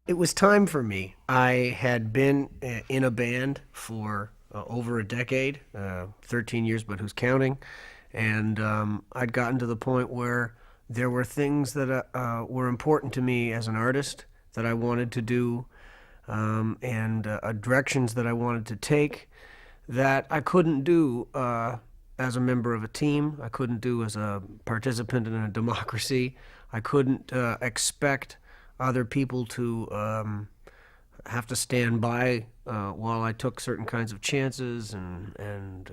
It was time for me. I had been in a band for over a decade, 13 years, but who's counting? And I'd gotten to the point where there were things that were important to me as an artist that I wanted to do, and directions that I wanted to take that I couldn't do as a member of a team. I couldn't do as a participant in a democracy. I couldn't expect other people to have to stand by while I took certain kinds of chances and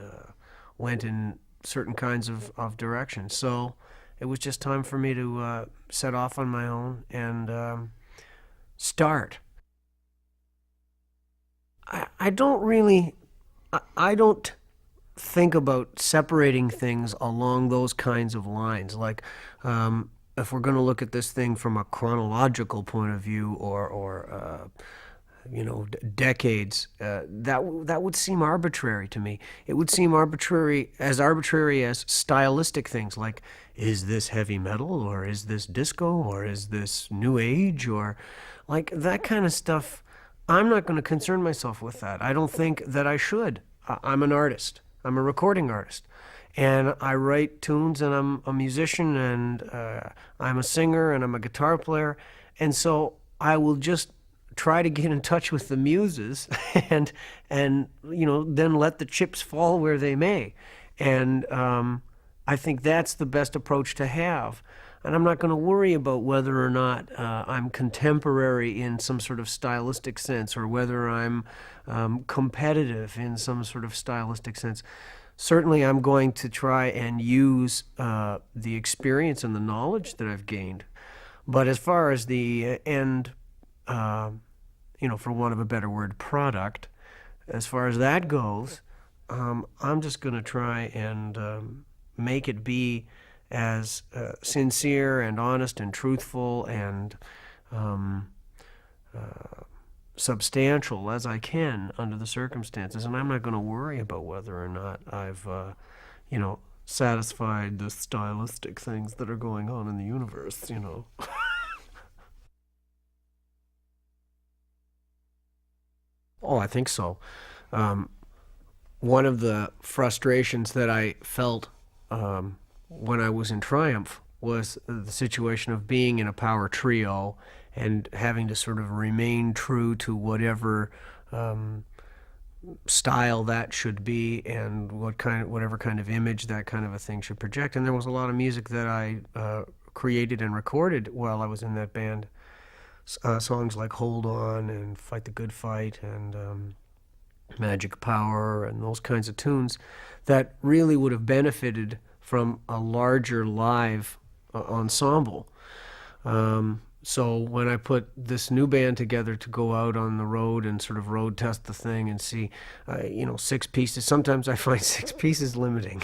went in certain kinds of directions. So it was just time for me to set off on my own and start. I don't really, I don't think about separating things along those kinds of lines. Like, if we're going to look at this thing from a chronological point of view, or decades, that would seem arbitrary to me. It would seem arbitrary as stylistic things, like is this heavy metal, or is this disco, or is this new age, or like that kind of stuff. I'm not going to concern myself with that. I don't think that I should. I'm an artist. I'm a recording artist, and I write tunes, and I'm a musician, and I'm a singer, and I'm a guitar player, and so I will just try to get in touch with the muses, and then let the chips fall where they may, and I think that's the best approach to have. And I'm not going to worry about whether or not I'm contemporary in some sort of stylistic sense, or whether I'm competitive in some sort of stylistic sense. Certainly, I'm going to try and use the experience and the knowledge that I've gained. But as far as the end, uh, for want of a better word, product, as far as that goes, I'm just going to try and make it be as sincere and honest and truthful and um, uh, substantial as I can under the circumstances. And I'm not going to worry about whether or not I've, satisfied the stylistic things that are going on in the universe. Oh, I think so. Um, One of the frustrations that I felt when I was in Triumph was the situation of being in a power trio and having to sort of remain true to whatever um, style that should be, and whatever kind of image that kind of a thing should project. And there was a lot of music that I created and recorded while I was in that band. Songs like "Hold On" and "Fight the Good Fight" and "Magic Power" and those kinds of tunes that really would have benefited from a larger live ensemble. So when I put this new band together to go out on the road and sort of road test the thing and see, 6 pieces. Sometimes I find 6 pieces limiting.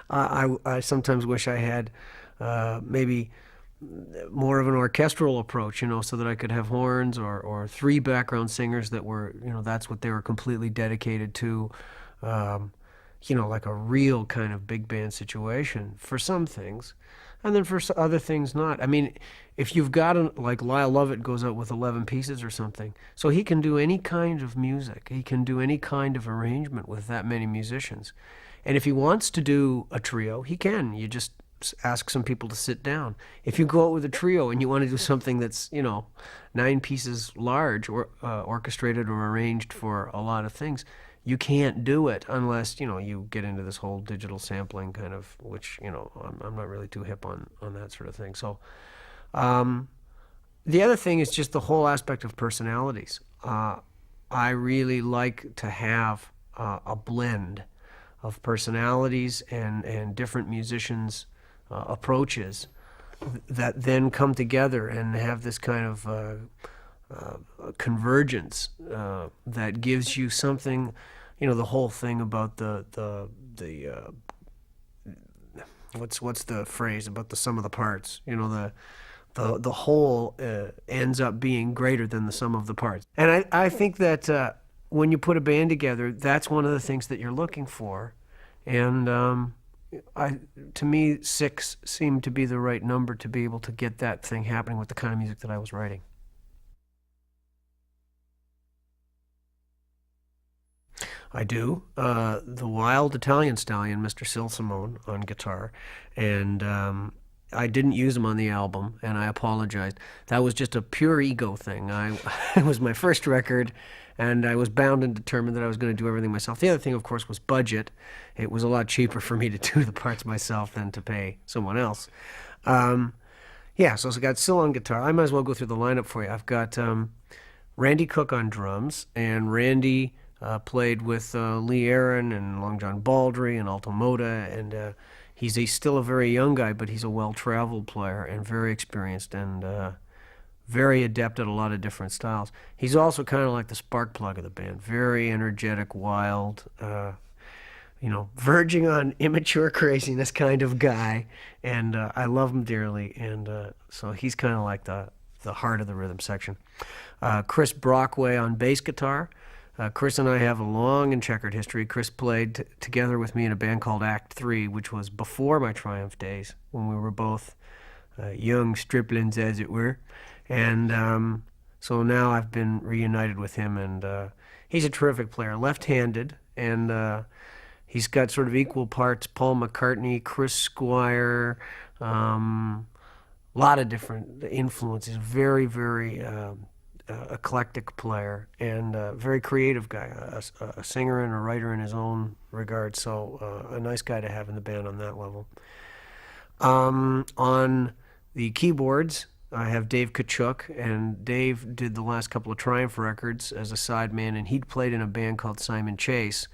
I sometimes wish I had maybe more of an orchestral approach, so that I could have horns, or three background singers that were, that's what they were completely dedicated to. Um, like a real kind of big band situation for some things, and then for other things not. I mean, if you've got like Lyle Lovett goes out with 11 pieces or something, so he can do any kind of music. He can do any kind of arrangement with that many musicians. And if he wants to do a trio, he can. You just ask some people to sit down. If you go out with a trio and you want to do something that's 9 pieces large, or orchestrated or arranged for a lot of things, you can't do it unless you get into this whole digital sampling kind of, which I'm not really too hip on that sort of thing. So um, the other thing is just the whole aspect of personalities. I really like to have a blend of personalities and different musicians' approaches that then come together and have this kind of convergence that gives you something. The whole thing about the what's the phrase about the sum of the parts? The whole ends up being greater than the sum of the parts. And I think that when you put a band together, that's one of the things that you're looking for. And I to me, 6 seemed to be the right number to be able to get that thing happening with the kind of music that I was writing. I do. The Wild Italian Stallion, Mr. Sil Simone, on guitar. And I didn't use him on the album, and I apologized. That was just a pure ego thing. It was my first record, and I was bound and determined that I was going to do everything myself. The other thing, of course, was budget. It was a lot cheaper for me to do the parts myself than to pay someone else. Um, yeah, so I got Sil on guitar. I might as well go through the lineup for you. I've got Randy Cook on drums, and Randy played with Lee Aaron and Long John Baldry and Alto Moda, and still a very young guy, but he's a well-traveled player and very experienced and very adept at a lot of different styles. He's also kind of like the spark plug of the band, very energetic, wild, verging on immature craziness kind of guy, and I love him dearly, and so he's kind of like the heart of the rhythm section. Chris Brockway on bass guitar. Chris and I have a long and checkered history. Chris played together with me in a band called Act 3, which was before my Triumph days, when we were both young striplings, as it were. And so now I've been reunited with him, and he's a terrific player, left-handed, and he's got sort of equal parts Paul McCartney, Chris Squire, a lot of different influences. Very, very eclectic player, and very creative guy, a singer and a writer in his own regard. So a nice guy to have in the band on that level. On the keyboards, I have Dave Kachuk, and Dave did the last couple of Triumph records as a sideman, and he'd played in a band called Simon Chase.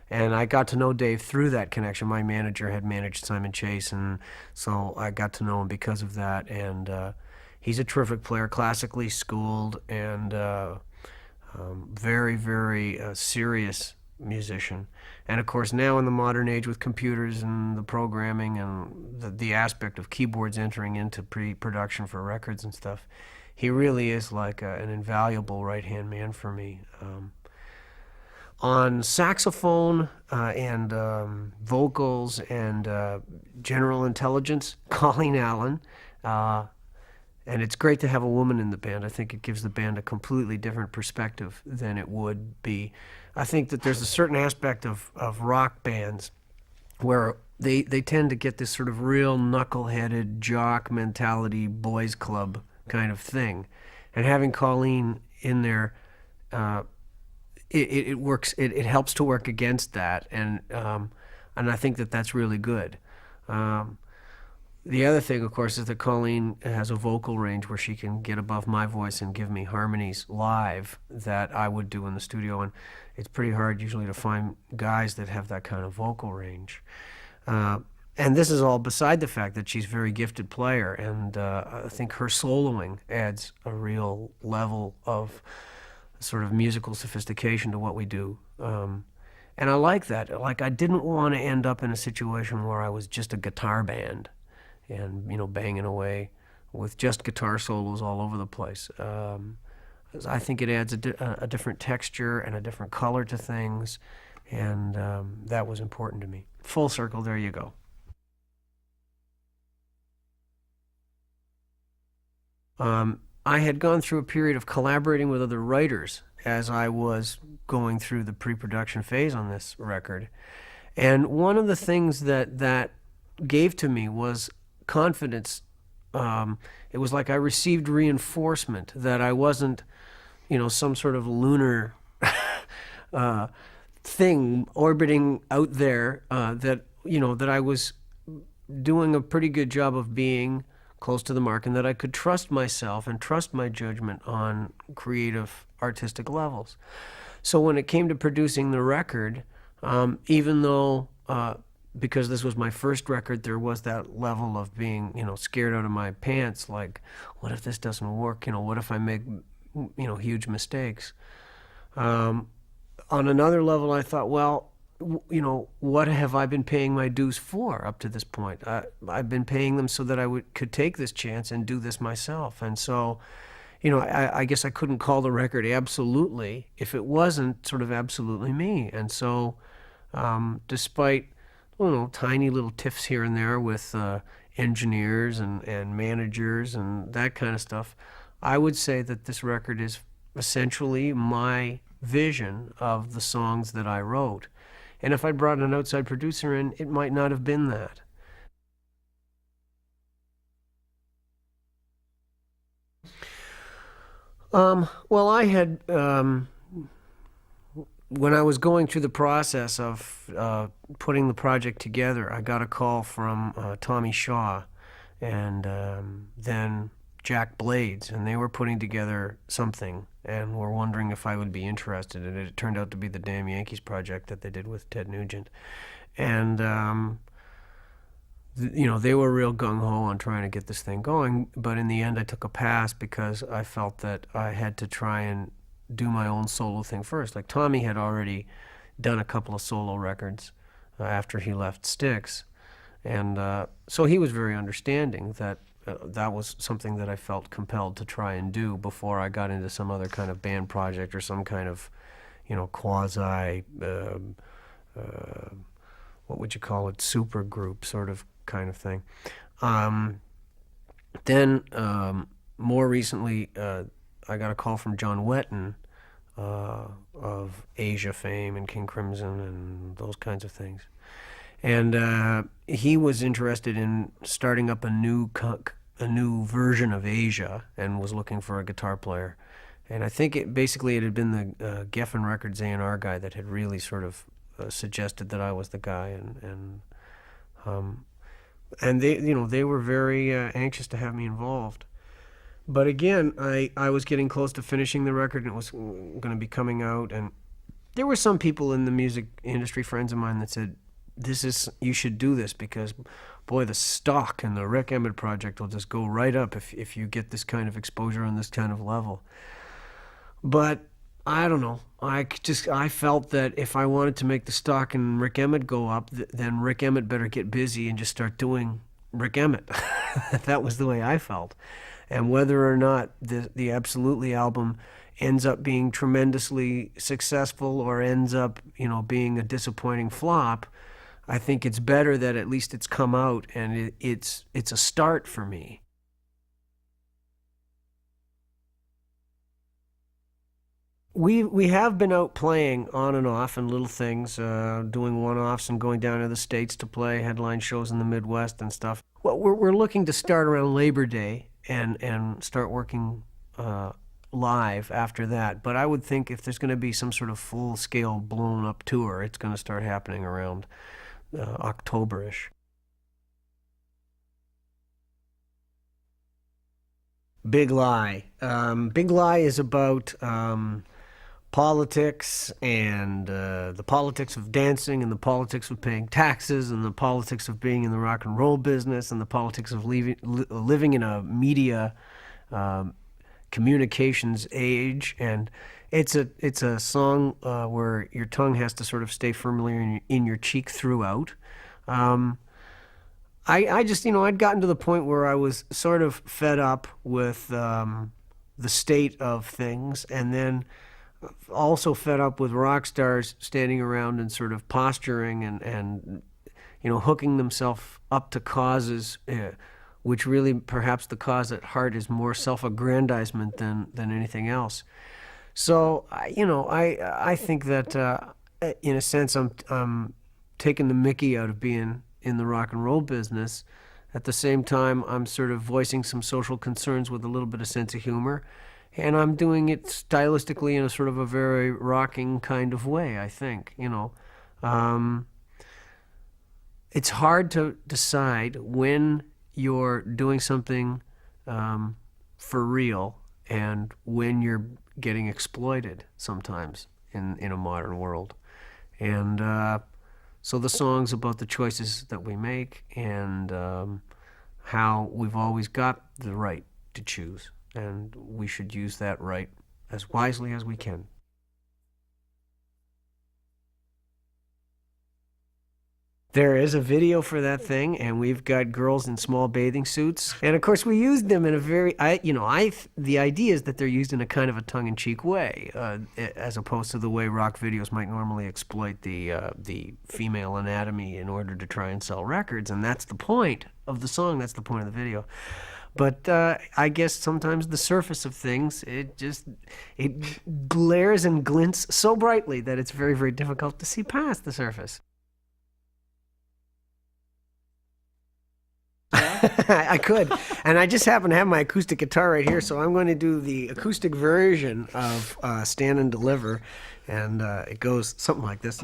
And I got to know Dave through that connection. My manager had managed Simon Chase, and so I got to know him because of that. And he's a terrific player, classically schooled, and very, very serious musician. And of course, now in the modern age with computers and the programming and the aspect of keyboards entering into pre-production for records and stuff, he really is like an invaluable right-hand man for me. On saxophone and vocals and general intelligence, Colleen Allen. And it's great to have a woman in the band. I think it gives the band a completely different perspective than it would be. I think that there's a certain aspect of rock bands where they tend to get this sort of real knuckle-headed jock mentality, boys club kind of thing. And having Colleen in there, it works. It helps to work against that, and I think that that's really good. The other thing, of course, is that Colleen has a vocal range where she can get above my voice and give me harmonies live that I would do in the studio, and it's pretty hard usually to find guys that have that kind of vocal range. And this is all beside the fact that she's a very gifted player, and I think her soloing adds a real level of sort of musical sophistication to what we do. And I like that. Like, I didn't want to end up in a situation where I was just a guitar band and, banging away with just guitar solos all over the place. I think it adds a different texture and a different color to things, and that was important to me. Full circle, there you go. I had gone through a period of collaborating with other writers as I was going through the pre-production phase on this record. And one of the things that gave to me was confidence. It was like I received reinforcement that I wasn't, some sort of lunar thing orbiting out there, that I was doing a pretty good job of being close to the mark, and that I could trust myself and trust my judgment on creative, artistic levels. So when it came to producing the record, even though, because this was my first record, there was that level of being, scared out of my pants, like, what if this doesn't work? What if I make, huge mistakes? On another level, I thought, well, what have I been paying my dues for up to this point? I've been paying them so that I could take this chance and do this myself. And so, I guess I couldn't call the record absolutely if it wasn't sort of absolutely me. And so, despite, tiny little tiffs here and there with engineers and managers and that kind of stuff, I would say that this record is essentially my vision of the songs that I wrote. And if I'd brought an outside producer in, it might not have been that. Well, I had, when I was going through the process of putting the project together, I got a call from Tommy Shaw and then Jack Blades, and they were putting together something and were wondering if I would be interested. And it turned out to be the Damn Yankees project that they did with Ted Nugent. And they were real gung ho on trying to get this thing going, but in the end, I took a pass because I felt that I had to try and do my own solo thing first. Like Tommy had already done a couple of solo records after he left Styx, and so he was very understanding that that was something that I felt compelled to try and do before I got into some other kind of band project or some kind of, quasi. What would you call it? Super group sort of kind of thing. Then more recently, I got a call from John Wetton of Asia fame and King Crimson and those kinds of things, and he was interested in starting up a new version of Asia and was looking for a guitar player. And I think it had been the Geffen Records A&R guy that had really sort of suggested that I was the guy, and they were very anxious to have me involved. But again, I was getting close to finishing the record, and it was going to be coming out, and there were some people in the music industry, friends of mine, that said, you should do this because, boy, the stock in the Rik Emmett project will just go right up if you get this kind of exposure on this kind of level. But I don't know. I felt that if I wanted to make the stock in Rik Emmett go up, then Rik Emmett better get busy and just start doing Rik Emmett. That was the way I felt. And whether or not the Absolutely album ends up being tremendously successful or ends up, being a disappointing flop, I think it's better that at least it's come out and it's a start for me. We have been out playing on and off in little things, doing one-offs and going down to the States to play headline shows in the Midwest and stuff. Well, we're looking to start around Labor Day and start working live after that. But I would think if there's going to be some sort of full-scale blown-up tour, it's going to start happening around October-ish. Big Lie. Big Lie is about politics and the politics of dancing and the politics of paying taxes and the politics of being in the rock and roll business and the politics of living in a media communications age. And it's a song where your tongue has to sort of stay firmly in your cheek throughout. I just, I'd gotten to the point where I was sort of fed up with the state of things, and then also fed up with rock stars standing around and sort of posturing and hooking themselves up to causes, which really perhaps the cause at heart is more self-aggrandizement than anything else. So, I think that in a sense I'm taking the mickey out of being in the rock and roll business. At the same time, I'm sort of voicing some social concerns with a little bit of sense of humor. And I'm doing it stylistically in a sort of a very rocking kind of way, I think, It's hard to decide when you're doing something for real and when you're getting exploited sometimes in a modern world. And so the song's about the choices that we make and how we've always got the right to choose. And we should use that right as wisely as we can. There is a video for that thing, and we've got girls in small bathing suits. And of course, we used them in a very, the idea is that they're used in a kind of a tongue-in-cheek way, as opposed to the way rock videos might normally exploit the female anatomy in order to try and sell records. And that's the point of the song. That's the point of the video. But I guess sometimes the surface of things, it glares and glints so brightly that it's very, very difficult to see past the surface. Yeah. I could, and I just happen to have my acoustic guitar right here, so I'm going to do the acoustic version of "Stand and Deliver," and it goes something like this.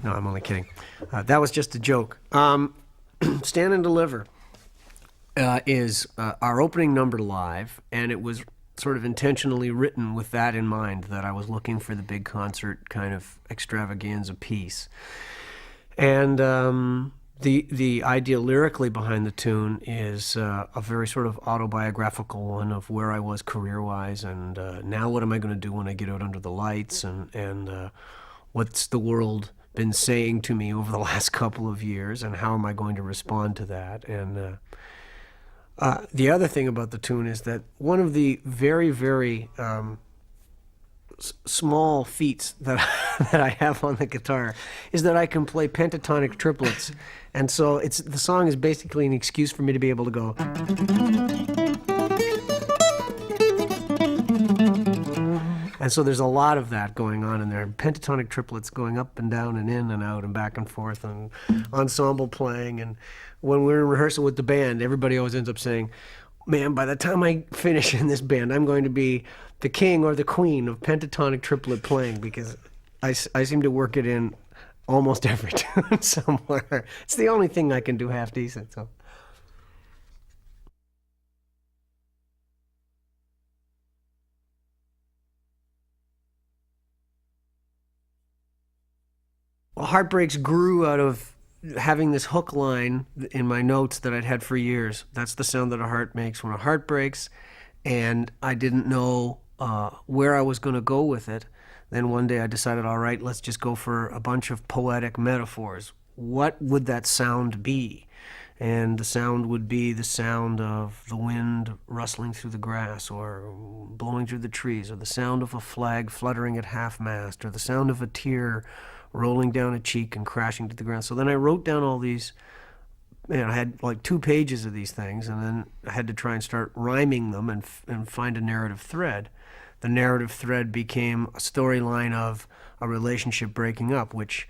No, I'm only kidding. That was just a joke. "Stand and Deliver" is our opening number live, and it was sort of intentionally written with that in mind, that I was looking for the big concert kind of extravaganza piece. And the idea lyrically behind the tune is a very sort of autobiographical one of where I was career-wise, and now what am I going to do when I get out under the lights, and what's the world been saying to me over the last couple of years, and how am I going to respond to that? And the other thing about the tune is that one of the very, very small feats that that I have on the guitar is that I can play pentatonic triplets, and so it's the song is basically an excuse for me to be able to go. And so there's a lot of that going on in there. Pentatonic triplets going up and down and in and out and back and forth, and ensemble playing. And when we're in rehearsal with the band, everybody always ends up saying, man, by the time I finish in this band, I'm going to be the king or the queen of pentatonic triplet playing, because I seem to work it in almost every tune somewhere. It's the only thing I can do half decent. So. Well, Heartbreaks grew out of having this hook line in my notes that I'd had for years. That's the sound that a heart makes when a heart breaks, and I didn't know where I was going to go with it. Then one day I decided, all right, let's just go for a bunch of poetic metaphors. What would that sound be? And the sound would be the sound of the wind rustling through the grass, or blowing through the trees, or the sound of a flag fluttering at half-mast, or the sound of a tear rolling down a cheek and crashing to the ground. So then I wrote down all these, I had like 2 pages of these things, and then I had to try and start rhyming them and find a narrative thread. The narrative thread became a storyline of a relationship breaking up, which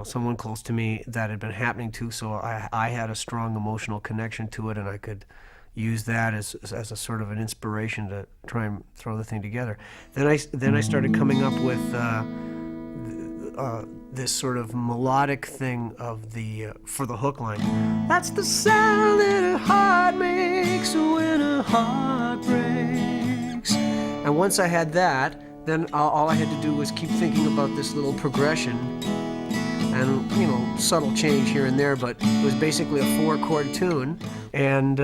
someone close to me that had been happening to, so I had a strong emotional connection to it, and I could use that as a sort of an inspiration to try and throw the thing together. Then I started coming up with this sort of melodic thing of the for the hook line. That's the sound that a heart makes when a heart breaks. And once I had that, then all I had to do was keep thinking about this little progression, and subtle change here and there, but it was basically a 4-chord tune, and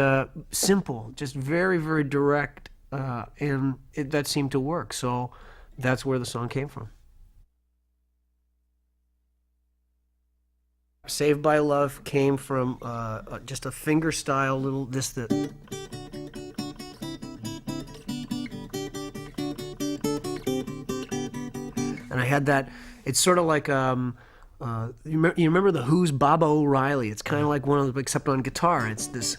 simple, just very, very direct, and that seemed to work. So that's where the song came from. Saved by Love came from just a finger style little that. And I had that. It's sort of like you remember the Who's Baba O'Reilly? It's kind of like one of the, except on guitar. It's this.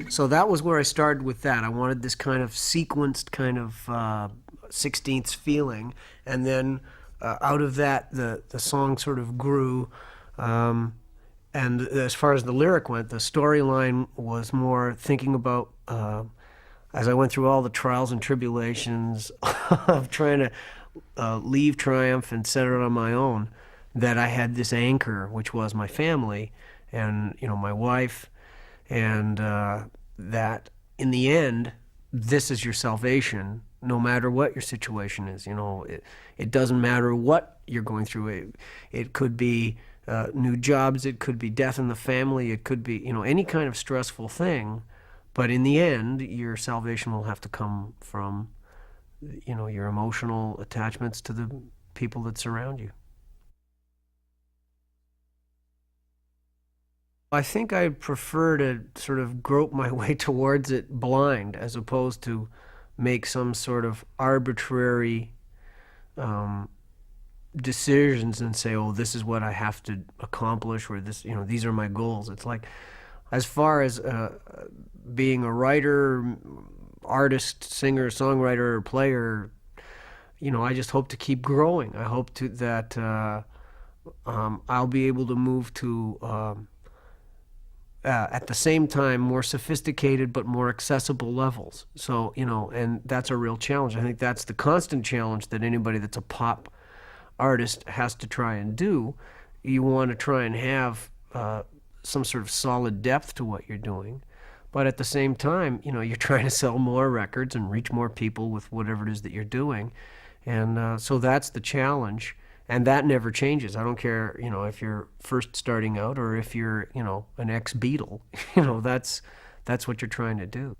So that was where I started with that. I wanted this kind of sequenced kind of 16ths feeling, and then out of that the song sort of grew. And as far as the lyric went, the storyline was more thinking about as I went through all the trials and tribulations of trying to leave Triumph and set it on my own, that I had this anchor, which was my family and my wife, and that in the end, this is your salvation, no matter what your situation is. It doesn't matter what you're going through. It could be new jobs, it could be death in the family, it could be any kind of stressful thing, but in the end, your salvation will have to come from your emotional attachments to the people that surround you. I think I'd prefer to sort of grope my way towards it blind, as opposed to make some sort of arbitrary decisions and say, oh, this is what I have to accomplish, or this, these are my goals. It's like as far as being a writer, artist, singer, songwriter, player, I just hope to keep growing. I hope to that I'll be able to move to at the same time more sophisticated but more accessible levels. So and that's a real challenge. I think that's the constant challenge that anybody that's a pop artist has to try and do. You want to try and have some sort of solid depth to what you're doing, but at the same time, you're trying to sell more records and reach more people with whatever it is that you're doing, and so that's the challenge. And that never changes. I don't care, if you're first starting out or if you're, an ex-Beatle. That's what you're trying to do.